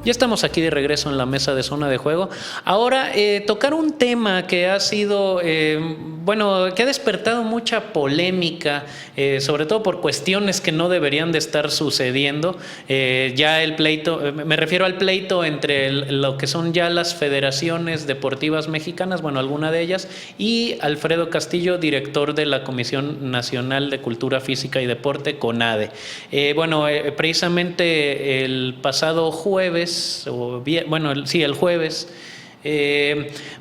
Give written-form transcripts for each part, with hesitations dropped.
Ya estamos aquí de regreso en la mesa de Zona de Juego. Ahora, tocar un tema que ha sido, que ha despertado mucha polémica, sobre todo por cuestiones que no deberían de estar sucediendo. Ya el pleito, me refiero al pleito entre lo que son ya las federaciones deportivas mexicanas, bueno, alguna de ellas, y Alfredo Castillo, director de la Comisión Nacional de Cultura Física y Deporte, CONADE. Precisamente el pasado jueves, el jueves,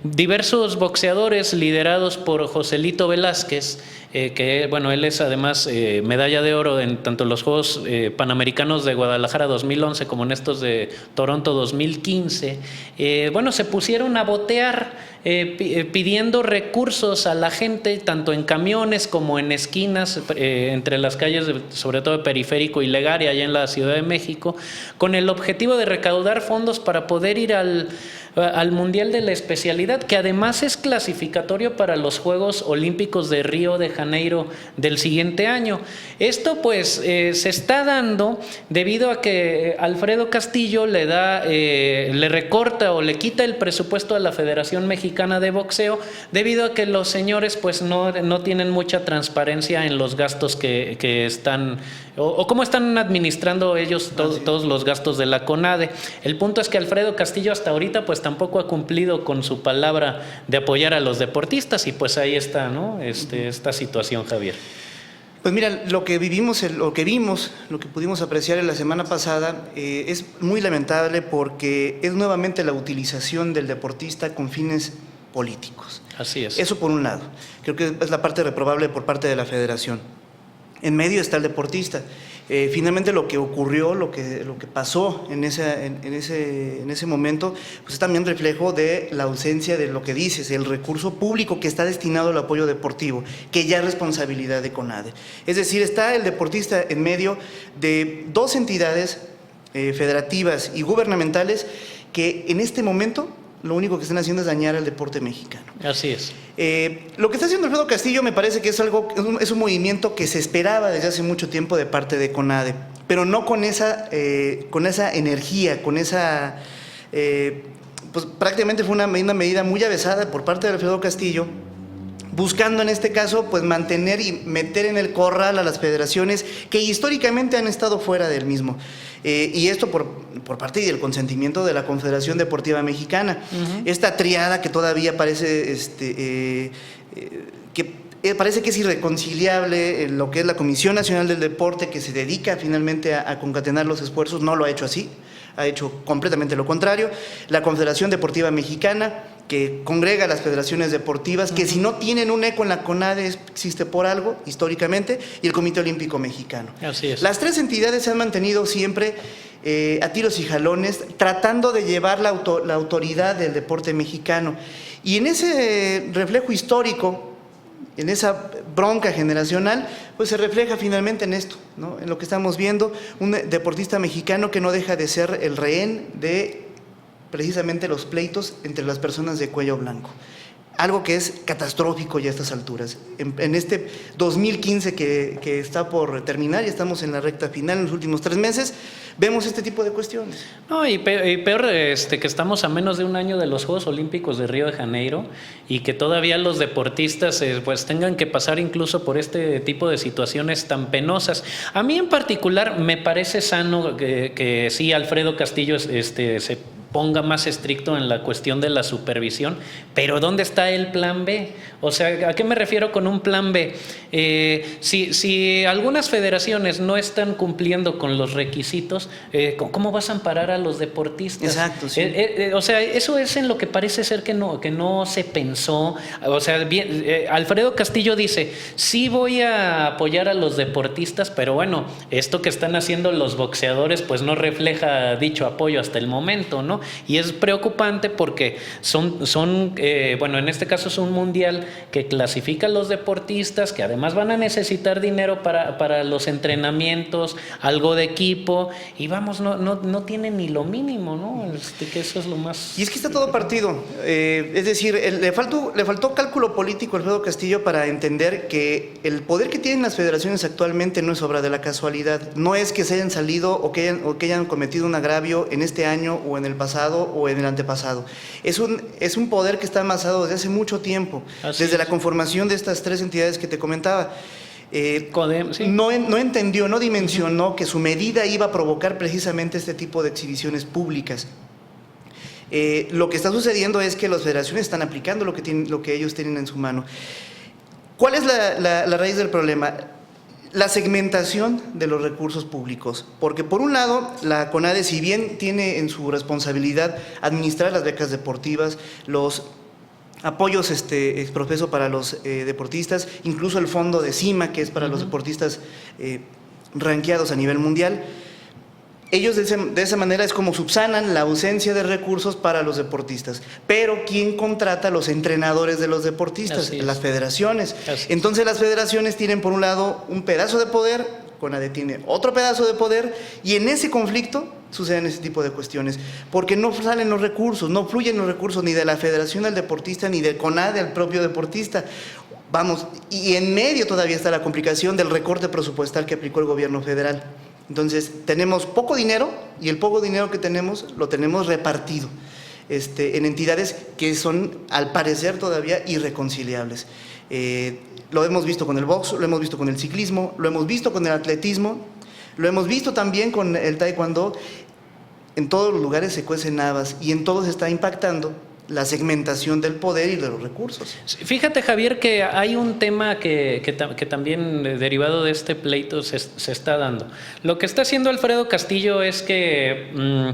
diversos boxeadores liderados por Joselito Velázquez, que él es además medalla de oro en tanto los Juegos Panamericanos de Guadalajara 2011 como en estos de Toronto 2015, se pusieron a botear pidiendo recursos a la gente, tanto en camiones como en esquinas, entre las calles, sobre todo de Periférico y Legaria, allá en la Ciudad de México, con el objetivo de recaudar fondos para poder ir al Mundial de la especialidad, que además es clasificatorio para los Juegos Olímpicos de Río de Janeiro del siguiente año. Esto se está dando debido a que Alfredo Castillo le recorta o le quita el presupuesto a la Federación Mexicana de Boxeo, debido a que los señores no tienen mucha transparencia en los gastos que están, o cómo están administrando ellos todos los gastos de la CONADE. El punto es que Alfredo Castillo hasta ahorita tampoco ha cumplido con su palabra de apoyar a los deportistas, y ahí está, ¿no? Esta situación, Javier. Pues mira, lo que vimos, lo que pudimos apreciar en la semana pasada es muy lamentable, porque es nuevamente la utilización del deportista con fines políticos. Así es. Eso por un lado. Creo que es la parte reprobable por parte de la federación. En medio está el deportista. Finalmente lo que ocurrió, lo que pasó en ese momento, pues es también reflejo de la ausencia de lo que dices, el recurso público que está destinado al apoyo deportivo, que ya es responsabilidad de CONADE. Es decir, está el deportista en medio de dos entidades federativas y gubernamentales que en este momento lo único que están haciendo es dañar al deporte mexicano. Así es. Lo que está haciendo Alfredo Castillo me parece que es un movimiento que se esperaba desde hace mucho tiempo de parte de CONADE, pero no con esa energía, con esa... prácticamente fue una medida muy avesada por parte de Alfredo Castillo, buscando en este caso mantener y meter en el corral a las federaciones que históricamente han estado fuera del mismo. Y esto por parte del consentimiento de la Confederación Deportiva Mexicana. Esta triada que todavía parece parece que es irreconciliable, lo que es la Comisión Nacional del Deporte, que se dedica finalmente a concatenar los esfuerzos, no lo ha hecho así, ha hecho completamente lo contrario. La Confederación Deportiva Mexicana, que congrega a las federaciones deportivas, que si no tienen un eco en la CONADE existe por algo, históricamente, y el Comité Olímpico Mexicano. Así es. Las tres entidades se han mantenido siempre a tiros y jalones, tratando de llevar la autoridad del deporte mexicano. Y en ese reflejo histórico, en esa bronca generacional, se refleja finalmente en esto, ¿no? En lo que estamos viendo, un deportista mexicano que no deja de ser el rehén de precisamente los pleitos entre las personas de cuello blanco. Algo que es catastrófico ya a estas alturas. En este 2015 que está por terminar, ya estamos en la recta final, en los últimos 3 meses, vemos este tipo de cuestiones. No, y peor que estamos a menos de un año de los Juegos Olímpicos de Río de Janeiro, y que todavía los deportistas tengan que pasar incluso por este tipo de situaciones tan penosas. A mí en particular me parece sano que sí, Alfredo Castillo se ponga más estricto en la cuestión de la supervisión, pero ¿dónde está el plan B? O sea, ¿a qué me refiero con un plan B? Si algunas federaciones no están cumpliendo con los requisitos, ¿cómo vas a amparar a los deportistas? Exacto, sí. Eso es en lo que parece ser que no se pensó. O sea, Alfredo Castillo dice, sí voy a apoyar a los deportistas, pero bueno, esto que están haciendo los boxeadores no refleja dicho apoyo hasta el momento, ¿no? Y es preocupante porque bueno, en este caso es un mundial que clasifica a los deportistas, que además van a necesitar dinero para los entrenamientos, algo de equipo, y vamos, no tienen ni lo mínimo, ¿no? Que eso es lo más... Y es que está todo partido. Es decir, le faltó cálculo político a Alfredo Castillo para entender que el poder que tienen las federaciones actualmente no es obra de la casualidad. No es que se hayan salido o que hayan cometido un agravio en este año o en el pasado o en el antepasado. Es un poder que está amasado desde hace mucho tiempo, desde la conformación de estas tres entidades que te comentaba. Sí. No entendió, no dimensionó que su medida iba a provocar precisamente este tipo de exhibiciones públicas. Lo que está sucediendo es que las federaciones están aplicando lo que ellos tienen en su mano. ¿Cuál es la raíz del problema? La segmentación de los recursos públicos, porque por un lado la CONADE, si bien tiene en su responsabilidad administrar las becas deportivas, los apoyos exprofeso para los deportistas, incluso el fondo de CIMA, que es para los deportistas ranqueados a nivel mundial, ellos de esa manera es como subsanan la ausencia de recursos para los deportistas. Pero ¿quién contrata a los entrenadores de los deportistas? Las federaciones. Entonces las federaciones tienen por un lado un pedazo de poder, CONADE tiene otro pedazo de poder, y en ese conflicto suceden ese tipo de cuestiones, porque no salen los recursos, no fluyen los recursos ni de la federación al deportista, ni de CONADE al propio deportista. Vamos, y en medio todavía está la complicación del recorte presupuestal que aplicó el gobierno federal. Entonces, tenemos poco dinero y el poco dinero que tenemos lo tenemos repartido en entidades que son, al parecer, todavía irreconciliables. Lo hemos visto con el box, lo hemos visto con el ciclismo, lo hemos visto con el atletismo, lo hemos visto también con el taekwondo. En todos los lugares se cuecen habas y en todos está impactando la segmentación del poder y de los recursos. Fíjate, Javier, que hay un tema que también derivado de este pleito se está dando. Lo que está haciendo Alfredo Castillo es que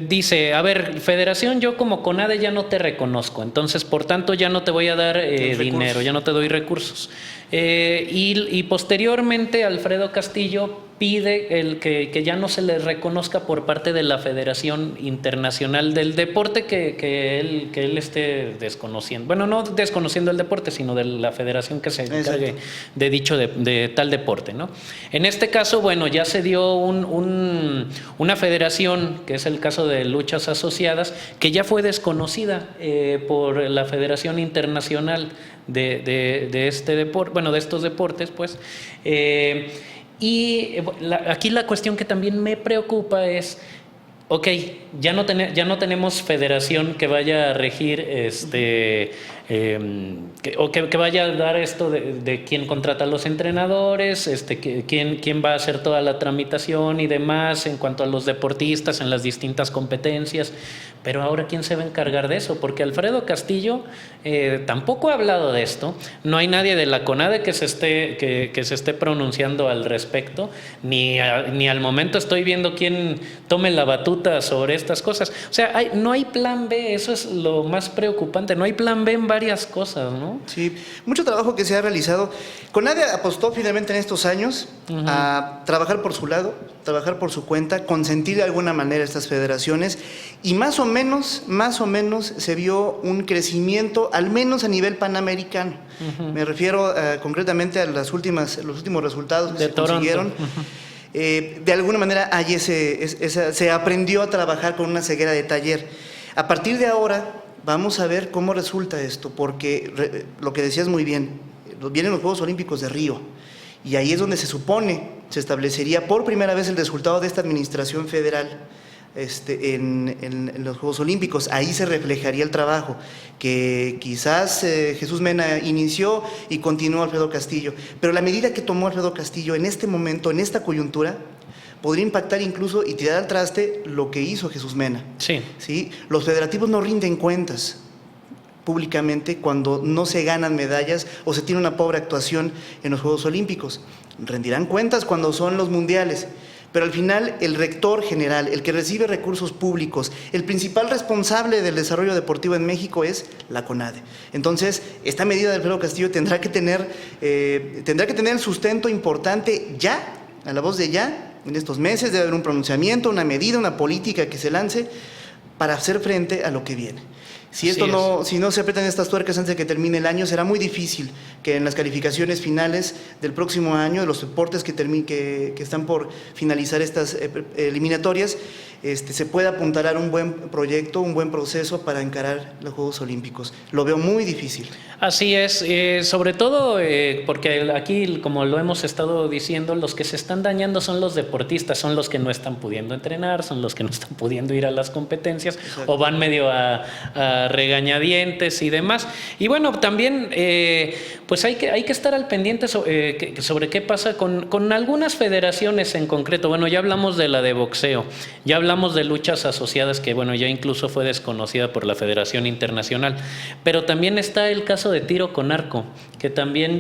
dice, a ver, Federación, yo como CONADE ya no te reconozco, entonces por tanto ya no te voy a dar dinero, ya no te doy recursos. Y posteriormente Alfredo Castillo pide que ya no se le reconozca por parte de la Federación Internacional del Deporte que él esté desconociendo. Bueno, no desconociendo el deporte, sino de la federación que se encargue de dicho de tal deporte, ¿no? En este caso, bueno, ya se dio una federación, que es el caso de Luchas Asociadas, que ya fue desconocida por la Federación Internacional de este deporte, bueno, de estos deportes, pues. Aquí la cuestión que también me preocupa es, ok, ya no tenemos federación que vaya a regir que vaya a dar esto de quién contrata a los entrenadores, quién va a hacer toda la tramitación y demás en cuanto a los deportistas en las distintas competencias. Pero ahora, ¿quién se va a encargar de eso? Porque Alfredo Castillo tampoco ha hablado de esto. No hay nadie de la CONADE que se esté pronunciando al respecto, ni al momento estoy viendo quién tome la batuta sobre estas cosas. O sea, no hay plan B, eso es lo más preocupante. No hay plan B en varias cosas, ¿no? Sí, mucho trabajo que se ha realizado. CONADE apostó finalmente en estos años a trabajar por su lado, trabajar por su cuenta, consentir de alguna manera estas federaciones, y más o menos se vio un crecimiento, al menos a nivel panamericano. Me refiero concretamente a los últimos resultados que se consiguieron. De alguna manera allí se aprendió a trabajar con una ceguera de taller. A partir de ahora vamos a ver cómo resulta esto, porque lo que decías muy bien, vienen los Juegos Olímpicos de Río, y ahí es donde se establecería por primera vez el resultado de esta administración federal en los Juegos Olímpicos. Ahí se reflejaría el trabajo que quizás Jesús Mena inició y continuó Alfredo Castillo, pero la medida que tomó Alfredo Castillo en este momento, en esta coyuntura, podría impactar incluso y tirar al traste lo que hizo Jesús Mena. ¿Sí? Los federativos no rinden cuentas públicamente cuando no se ganan medallas o se tiene una pobre actuación en los Juegos Olímpicos. Rendirán cuentas cuando son los mundiales, pero al final el rector general, el que recibe recursos públicos, el principal responsable del desarrollo deportivo en México es la CONADE. Entonces, esta medida de Alfredo Castillo tendrá que tener el sustento importante ya, a la voz de ya, en estos meses. Debe haber un pronunciamiento, una medida, una política que se lance para hacer frente a lo que viene. Si Así si no se apretan estas tuercas antes de que termine el año, será muy difícil que en las calificaciones finales del próximo año, de los deportes que están por finalizar estas eliminatorias, se pueda apuntalar un buen proyecto, un buen proceso para encarar los Juegos Olímpicos. Lo veo muy difícil. Así es, sobre todo porque aquí, como lo hemos estado diciendo, los que se están dañando son los deportistas, son los que no están pudiendo entrenar, son los que no están pudiendo ir a las competencias. Exacto. O van medio a regañadientes y demás. Y bueno, también pues hay que estar al pendiente sobre qué pasa con algunas federaciones en concreto. Bueno, ya hablamos de la de boxeo, ya hablamos de luchas asociadas que bueno, ya incluso fue desconocida por la Federación Internacional, pero también está el caso de tiro con arco, que también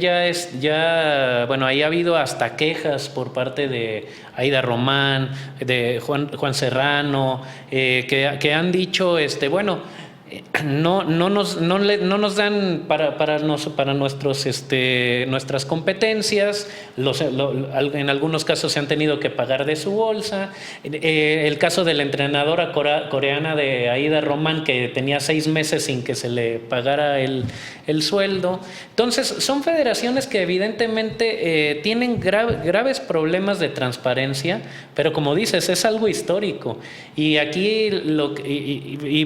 bueno, ahí ha habido hasta quejas por parte de Aida Román, de Juan Serrano, que han dicho, bueno, no nos dan para nuestras competencias, en algunos casos se han tenido que pagar de su bolsa. El caso de la entrenadora coreana de Aida Román, que tenía 6 meses sin que se le pagara el sueldo. Entonces son federaciones que evidentemente tienen graves problemas de transparencia, pero como dices, es algo histórico, y aquí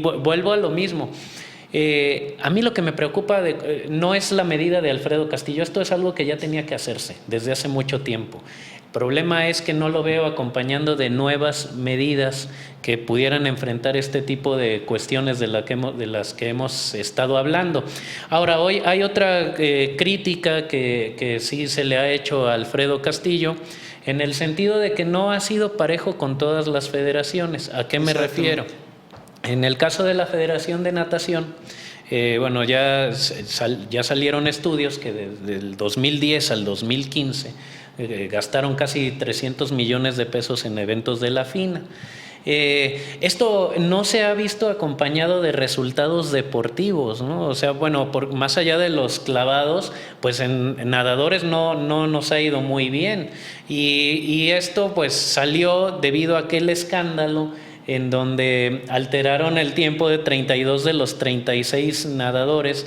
vuelvo a lo mismo. A mí lo que me preocupa no es la medida de Alfredo Castillo, esto es algo que ya tenía que hacerse desde hace mucho tiempo. El problema es que no lo veo acompañando de nuevas medidas que pudieran enfrentar este tipo de cuestiones de las que hemos estado hablando. Ahora, hoy hay otra crítica que sí se le ha hecho a Alfredo Castillo, en el sentido de que no ha sido parejo con todas las federaciones. ¿A qué me refiero? En el caso de la Federación de Natación, bueno, ya salieron estudios que desde el 2010 al 2015 gastaron casi 300 millones de pesos en eventos de la FINA. Esto no se ha visto acompañado de resultados deportivos, ¿no? O sea, bueno, más allá de los clavados, pues en nadadores no nos ha ido muy bien. Y esto pues salió debido a aquel escándalo en donde alteraron el tiempo de 32 de los 36 nadadores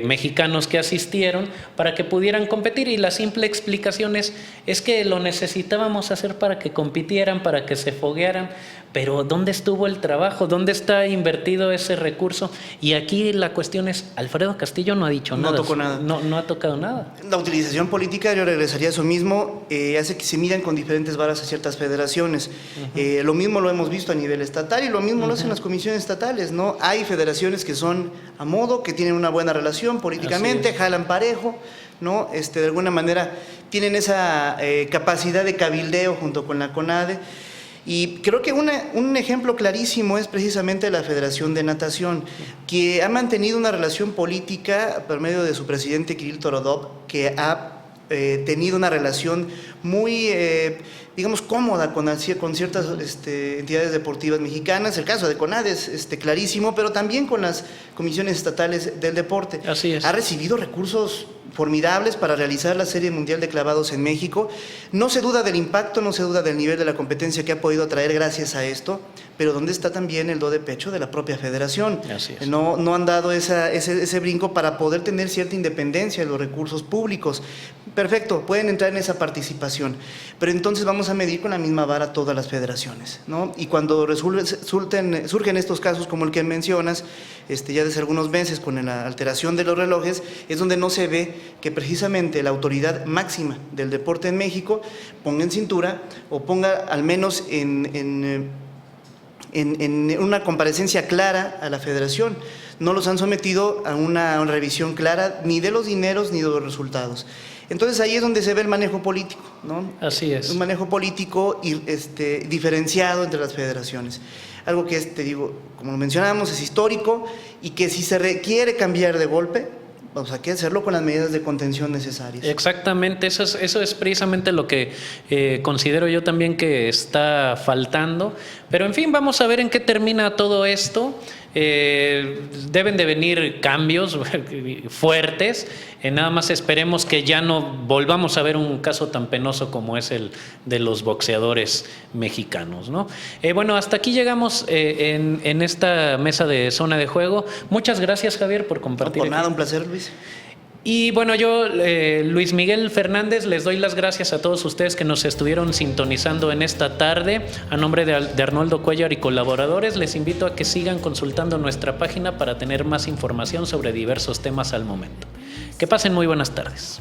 mexicanos que asistieron para que pudieran competir, y la simple explicación es que lo necesitábamos hacer para que compitieran, para que se foguearan. Pero ¿dónde estuvo el trabajo? ¿Dónde está invertido ese recurso? Y aquí la cuestión es, Alfredo Castillo no ha dicho nada. No tocó nada. No ha tocado nada. La utilización política, yo regresaría a eso mismo, hace que se midan con diferentes varas a ciertas federaciones. Lo mismo lo hemos visto a nivel estatal y lo mismo lo hacen las comisiones estatales, ¿no? Hay federaciones que son a modo, que tienen una buena relación políticamente, jalan parejo, ¿no? De alguna manera tienen esa capacidad de cabildeo junto con la CONADE. Y creo que un ejemplo clarísimo es precisamente la Federación de Natación, que ha mantenido una relación política por medio de su presidente Kirill Torodov, que ha tenido una relación muy, digamos, cómoda con ciertas entidades deportivas mexicanas. El caso de CONADE es clarísimo, pero también con las comisiones estatales del deporte. Así es. Ha recibido recursos formidables para realizar la Serie Mundial de Clavados en México. No se duda del impacto, no se duda del nivel de la competencia que ha podido traer gracias a esto, pero ¿dónde está también el do de pecho de la propia federación? Así es. No han dado ese brinco para poder tener cierta independencia de los recursos públicos. Perfecto, pueden entrar en esa participación, pero entonces vamos a medir con la misma vara todas las federaciones, ¿no? Y cuando surgen estos casos como el que mencionas, ya desde algunos meses con la alteración de los relojes, es donde no se ve que precisamente la autoridad máxima del deporte en México ponga en cintura o ponga al menos en una comparecencia clara a la federación. No los han sometido a una revisión clara ni de los dineros ni de los resultados. Entonces ahí es donde se ve el manejo político, ¿no? Así es. Un manejo político diferenciado entre las federaciones. Algo que te digo, como lo mencionamos, es histórico, y que si se requiere cambiar de golpe, vamos a hacerlo con las medidas de contención necesarias. Exactamente, eso es precisamente lo que considero yo también que está faltando. Pero en fin, vamos a ver en qué termina todo esto. Deben de venir cambios fuertes. Nada más esperemos que ya no volvamos a ver un caso tan penoso como es el de los boxeadores mexicanos, ¿no? Bueno, hasta aquí llegamos en esta mesa de Zona de Juego. Muchas gracias, Javier, por compartir. No, por nada, un placer, Luis. Y bueno, yo, Luis Miguel Fernández, les doy las gracias a todos ustedes que nos estuvieron sintonizando en esta tarde. A nombre de Arnoldo Cuellar y colaboradores, les invito a que sigan consultando nuestra página para tener más información sobre diversos temas al momento. Que pasen muy buenas tardes.